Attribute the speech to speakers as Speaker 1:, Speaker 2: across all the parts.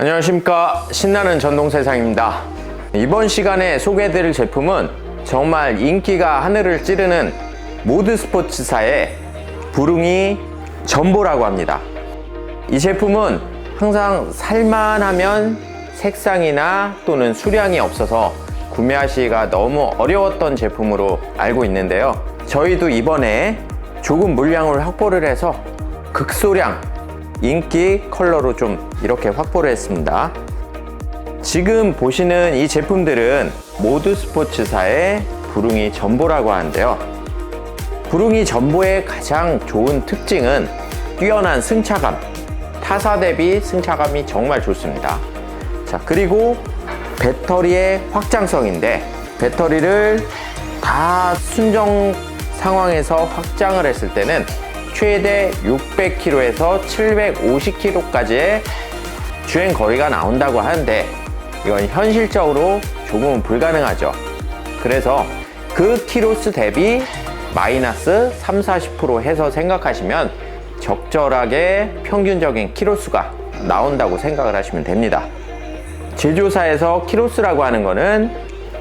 Speaker 1: 안녕하십니까, 신나는 전동세상입니다. 이번 시간에 소개해드릴 제품은 정말 인기가 하늘을 찌르는 모드스포츠사의 부릉이 전보라고 합니다. 이 제품은 항상 살만하면 색상이나 또는 수량이 없어서 구매하시기가 너무 어려웠던 제품으로 알고 있는데요. 저희도 이번에 조금 물량을 확보를 해서 극소량 인기 컬러로 좀 이렇게 확보를 했습니다. 지금 보시는 이 제품들은 모드스포츠사의 부릉이 전보라고 하는데요. 부릉이 전보의 가장 좋은 특징은 뛰어난 승차감, 타사 대비 승차감이 정말 좋습니다. 자, 그리고 배터리의 확장성인데, 배터리를 다 순정 상황에서 확장을 했을 때는 최대 600km에서 750km까지의 주행 거리가 나온다고 하는데, 이건 현실적으로 조금은 불가능하죠. 그래서 그 키로수 대비 마이너스 30-40% 해서 생각하시면 적절하게 평균적인 키로수가 나온다고 생각을 하시면 됩니다. 제조사에서 키로수라고 하는 거는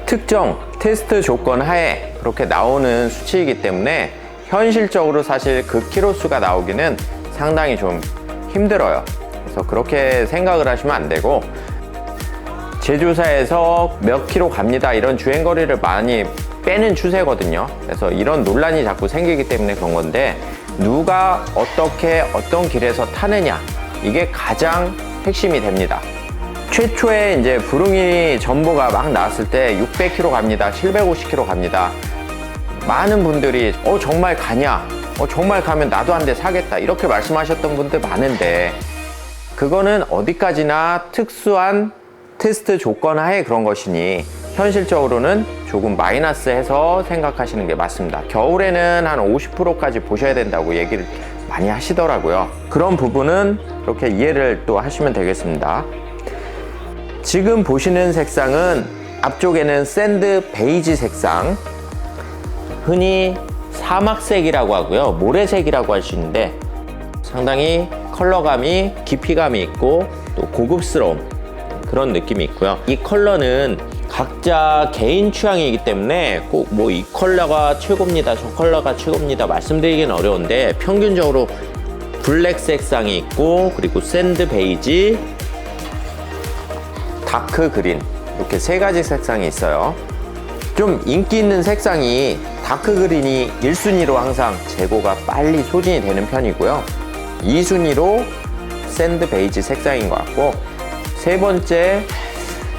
Speaker 1: 특정 테스트 조건 하에 그렇게 나오는 수치이기 때문에 현실적으로 사실 그 키로수가 나오기는 상당히 좀 힘들어요. 그래서 그렇게 생각을 하시면 안 되고, 제조사에서 몇 킬로 갑니다 이런 주행거리를 많이 빼는 추세거든요. 그래서 이런 논란이 자꾸 생기기 때문에 그런 건데, 누가 어떻게 어떤 길에서 타느냐, 이게 가장 핵심이 됩니다. 최초에 이제 부릉이 전보가 막 나왔을 때 600km 갑니다, 750km 갑니다. 많은 분들이 정말 가냐, 정말 가면 나도 한 대 사겠다, 이렇게 말씀하셨던 분들 많은데, 그거는 어디까지나 특수한 테스트 조건 하에 그런 것이니 현실적으로는 조금 마이너스 해서 생각하시는 게 맞습니다. 겨울에는 한 50%까지 보셔야 된다고 얘기를 많이 하시더라고요. 그런 부분은 그렇게 이해를 또 하시면 되겠습니다. 지금 보시는 색상은 앞쪽에는 샌드 베이지 색상, 흔히 사막색이라고 하고요, 모래색이라고 할 수 있는데, 상당히 컬러감이 깊이감이 있고 또 고급스러운 그런 느낌이 있고요. 이 컬러는 각자 개인 취향이기 때문에 꼭 뭐 이 컬러가 최고입니다, 저 컬러가 최고입니다 말씀드리기는 어려운데, 평균적으로 블랙 색상이 있고, 그리고 샌드 베이지, 다크 그린, 이렇게 세 가지 색상이 있어요. 좀 인기 있는 색상이 다크 그린이 1순위로 항상 재고가 빨리 소진이 되는 편이고요. 2순위로 샌드 베이지 색상인 것 같고, 세 번째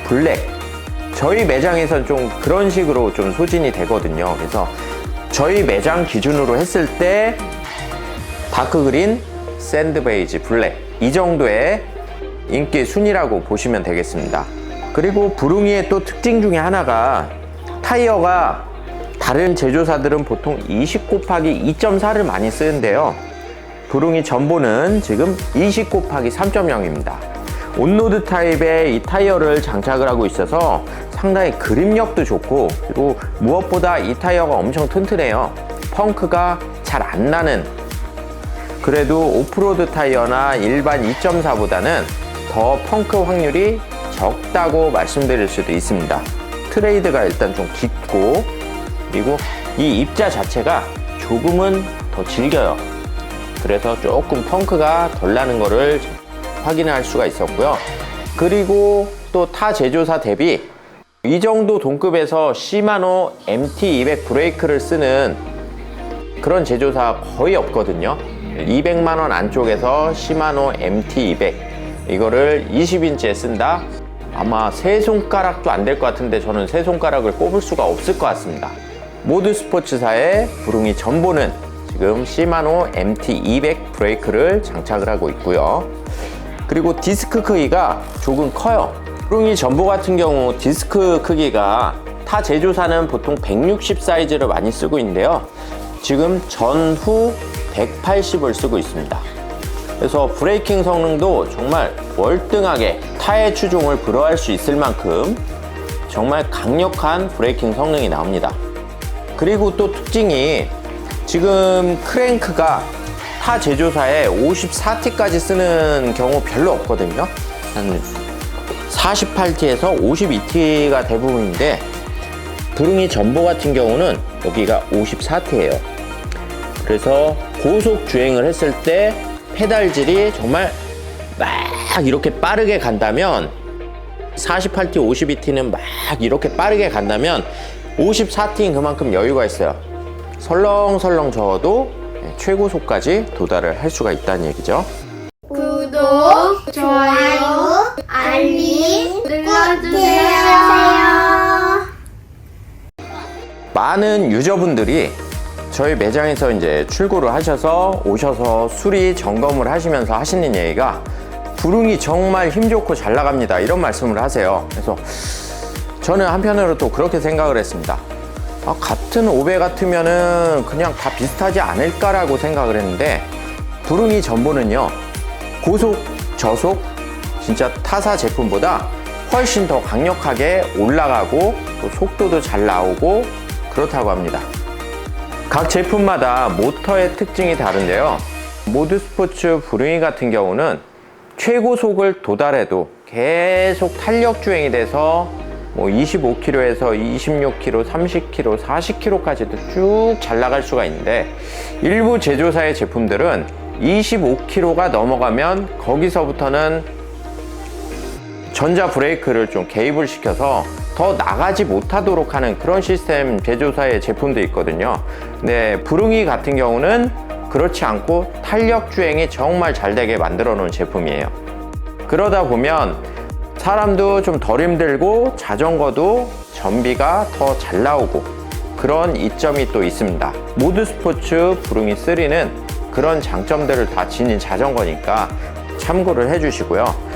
Speaker 1: 블랙. 저희 매장에선 좀 그런 식으로 좀 소진이 되거든요. 그래서 저희 매장 기준으로 했을 때 다크 그린, 샌드 베이지, 블랙, 이 정도의 인기 순위라고 보시면 되겠습니다. 그리고 부릉이의 또 특징 중에 하나가, 타이어가 다른 제조사들은 보통 20/2.4를 많이 쓰는데요. 부릉이 전보는 지금 20/3.0입니다. 온로드 타입의 이 타이어를 장착을 하고 있어서 상당히 그립력도 좋고, 그리고 무엇보다 이 타이어가 엄청 튼튼해요. 펑크가 잘 안 나는, 그래도 오프로드 타이어나 일반 2.4보다는 더 펑크 확률이 적다고 말씀드릴 수도 있습니다. 트레이드가 일단 좀 깊고, 그리고 이 입자 자체가 조금은 더 질겨요. 그래서 조금 펑크가 덜 나는 거를 확인할 수가 있었고요. 그리고 또 타 제조사 대비 이 정도 동급에서 시마노 MT200 브레이크를 쓰는 그런 제조사 거의 없거든요. 200만원 안쪽에서 시마노 MT200, 이거를 20인치에 쓴다? 아마 세 손가락도 안 될 것 같은데, 저는 세 손가락을 꼽을 수가 없을 것 같습니다. 모드스포츠사의 부릉이 전보는 지금 시마노 MT200 브레이크를 장착을 하고 있고요. 그리고 디스크 크기가 조금 커요. 부릉이 전보 같은 경우 디스크 크기가 타 제조사는 보통 160 사이즈를 많이 쓰고 있는데요. 지금 전후 180을 쓰고 있습니다. 그래서 브레이킹 성능도 정말 월등하게 타의 추종을 불허할 수 있을 만큼 정말 강력한 브레이킹 성능이 나옵니다. 그리고 또 특징이, 지금 크랭크가 타 제조사에 54T까지 쓰는 경우 별로 없거든요. 한 48T에서 52T가 대부분인데 부릉이 전보 같은 경우는 여기가 54T예요. 그래서 고속 주행을 했을 때 페달질이 정말 막 이렇게 빠르게 간다면 48T, 52T는 막 이렇게 빠르게 간다면 54T는 그만큼 여유가 있어요. 설렁설렁 저어도 최고속까지 도달을 할 수가 있다는 얘기죠.
Speaker 2: 구독, 좋아요, 알림 눌러주세요.
Speaker 1: 많은 유저분들이 저희 매장에서 이제 출고를 하셔서 오셔서 수리 점검을 하시면서 하시는 얘기가 부릉이 정말 힘 좋고 잘 나갑니다, 이런 말씀을 하세요. 그래서 저는 한편으로 또 그렇게 생각을 했습니다. 같은 5배 같으면은 그냥 다 비슷하지 않을까라고 생각을 했는데 부릉이 전보는요, 고속, 저속 진짜 타사 제품보다 훨씬 더 강력하게 올라가고 또 속도도 잘 나오고 그렇다고 합니다. 각 제품마다 모터의 특징이 다른데요, 모드스포츠 부릉이 같은 경우는 최고속을 도달해도 계속 탄력 주행이 돼서 25km에서 26km, 30km, 40km까지도 쭉 잘 나갈 수가 있는데 일부 제조사의 제품들은 25km가 넘어가면 거기서부터는 전자 브레이크를 좀 개입을 시켜서 더 나가지 못하도록 하는 그런 시스템 제조사의 제품도 있거든요. 근데 부릉이 같은 경우는 그렇지 않고 탄력 주행이 정말 잘 되게 만들어 놓은 제품이에요. 그러다 보면 사람도 좀 덜 힘들고 자전거도 전비가 더 잘 나오고 그런 이점이 또 있습니다. 모드스포츠 부릉이 3는 그런 장점들을 다 지닌 자전거니까 참고를 해주시고요.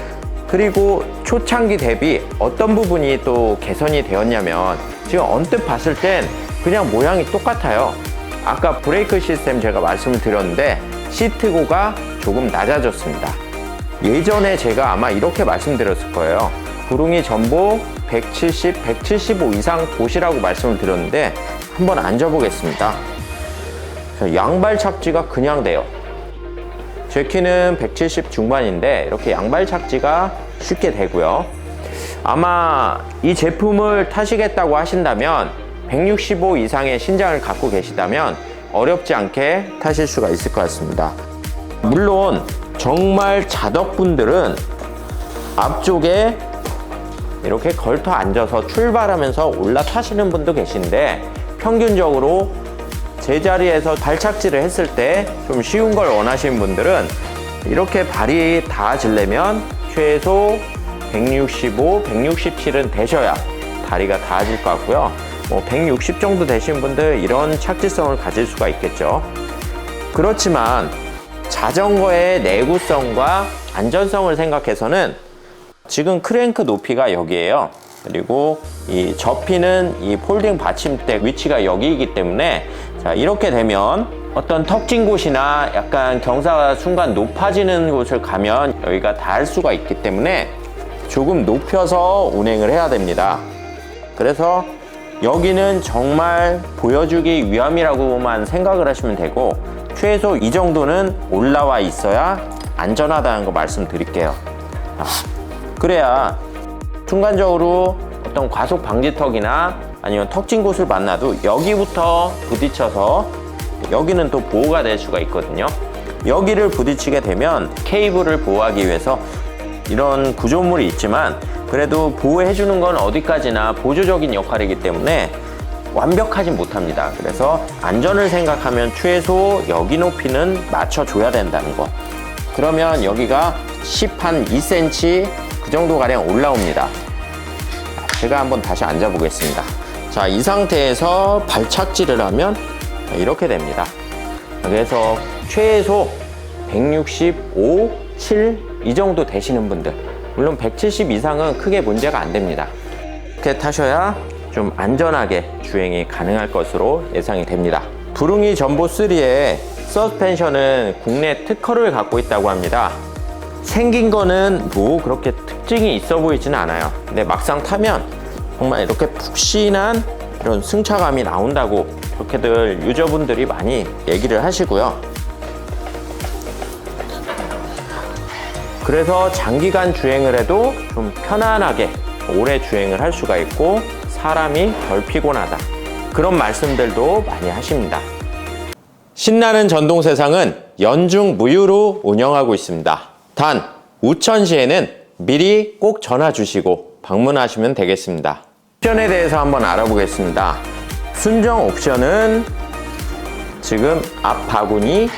Speaker 1: 그리고 초창기 대비 어떤 부분이 또 개선이 되었냐면 지금 언뜻 봤을 땐 그냥 모양이 똑같아요. 아까 브레이크 시스템 제가 말씀을 드렸는데 시트고가 조금 낮아졌습니다. 예전에 제가 아마 이렇게 말씀드렸을 거예요. 부릉이 전보 170, 175 이상 보시라고 말씀을 드렸는데 한번 앉아보겠습니다. 양발 착지가 그냥 돼요. 제 키는 170 중반인데 이렇게 양발 착지가 쉽게 되고요. 아마 이 제품을 타시겠다고 하신다면 165 이상의 신장을 갖고 계시다면 어렵지 않게 타실 수가 있을 것 같습니다. 물론 정말 자덕분들은 앞쪽에 이렇게 걸터 앉아서 출발하면서 올라타시는 분도 계신데 평균적으로 제자리에서 발착지를 했을 때 좀 쉬운 걸 원하시는 분들은 이렇게 발이 닿아지려면 최소 165, 167은 되셔야 다리가 닿아질 것 같고요. 160 정도 되신 분들 이런 착지성을 가질 수가 있겠죠. 그렇지만 자전거의 내구성과 안전성을 생각해서는 지금 크랭크 높이가 여기에요. 그리고 이 접히는 이 폴딩 받침대 위치가 여기이기 때문에 자, 이렇게 되면 어떤 턱진 곳이나 약간 경사가 순간 높아지는 곳을 가면 여기가 닿을 수가 있기 때문에 조금 높여서 운행을 해야 됩니다. 그래서 여기는 정말 보여주기 위함이라고만 생각을 하시면 되고 최소 이 정도는 올라와 있어야 안전하다는 거 말씀드릴게요. 그래야 순간적으로 어떤 과속 방지턱이나 아니면 턱진 곳을 만나도 여기부터 부딪혀서 여기는 또 보호가 될 수가 있거든요. 여기를 부딪히게 되면 케이블을 보호하기 위해서 이런 구조물이 있지만 그래도 보호해 주는 건 어디까지나 보조적인 역할이기 때문에 완벽하진 못합니다. 그래서 안전을 생각하면 최소 여기 높이는 맞춰줘야 된다는 거. 그러면 여기가 10한 2cm 그 정도 가량 올라옵니다. 제가 한번 다시 앉아 보겠습니다. 자, 이 상태에서 발착지를 하면 이렇게 됩니다. 그래서 최소 165, 7 이 정도 되시는 분들, 물론 170 이상은 크게 문제가 안 됩니다. 이렇게 타셔야 좀 안전하게 주행이 가능할 것으로 예상이 됩니다. 부릉이 전보 3의 서스펜션은 국내 특허를 갖고 있다고 합니다. 생긴 거는 뭐 그렇게 특징이 있어 보이지는 않아요. 근데 막상 타면 정말 이렇게 푹신한 이런 승차감이 나온다고 그렇게들 유저분들이 많이 얘기를 하시고요. 그래서 장기간 주행을 해도 좀 편안하게 오래 주행을 할 수가 있고 사람이 덜 피곤하다. 그런 말씀들도 많이 하십니다. 신나는 전동세상은 연중 무휴로 운영하고 있습니다. 단 우천시에는 미리 꼭 전화 주시고 방문하시면 되겠습니다. 옵션에 대해서 한번 알아보겠습니다. 순정 옵션은 지금 앞 바구니,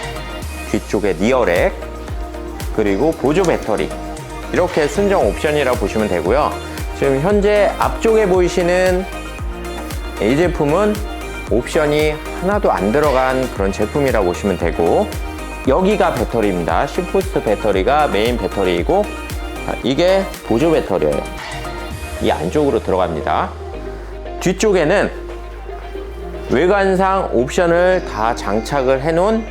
Speaker 1: 뒤쪽에 니어렉, 그리고 보조 배터리, 이렇게 순정 옵션이라 보시면 되고요. 지금 현재 앞쪽에 보이시는 이 제품은 옵션이 하나도 안 들어간 그런 제품이라 보시면 되고, 여기가 배터리입니다. 10V 배터리가 메인 배터리이고, 이게 보조 배터리예요. 이 안쪽으로 들어갑니다. 뒤쪽에는 외관상 옵션을 다 장착을 해 놓은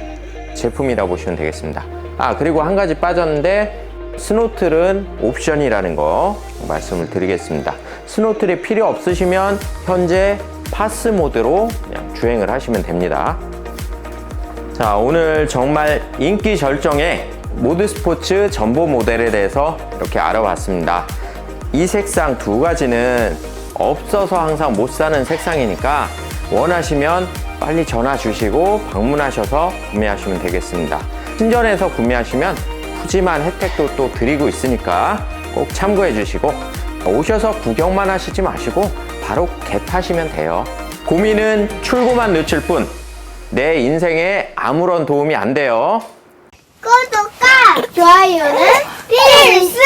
Speaker 1: 제품이라 보시면 되겠습니다. 그리고 한 가지 빠졌는데, 스노틀은 옵션이라는 거 말씀을 드리겠습니다. 스노틀이 필요 없으시면 현재 파스 모드로 그냥 주행을 하시면 됩니다. 자, 오늘 정말 인기 절정의 모드스포츠 전보 모델에 대해서 이렇게 알아봤습니다. 이 색상 두 가지는 없어서 항상 못 사는 색상이니까 원하시면 빨리 전화 주시고 방문하셔서 구매하시면 되겠습니다. 친절해서 구매하시면 푸짐한 혜택도 또 드리고 있으니까 꼭 참고해 주시고, 오셔서 구경만 하시지 마시고 바로 겟하시면 돼요. 고민은 출고만 늦출 뿐 내 인생에 아무런 도움이 안 돼요.
Speaker 2: 구독과 좋아요는 필수!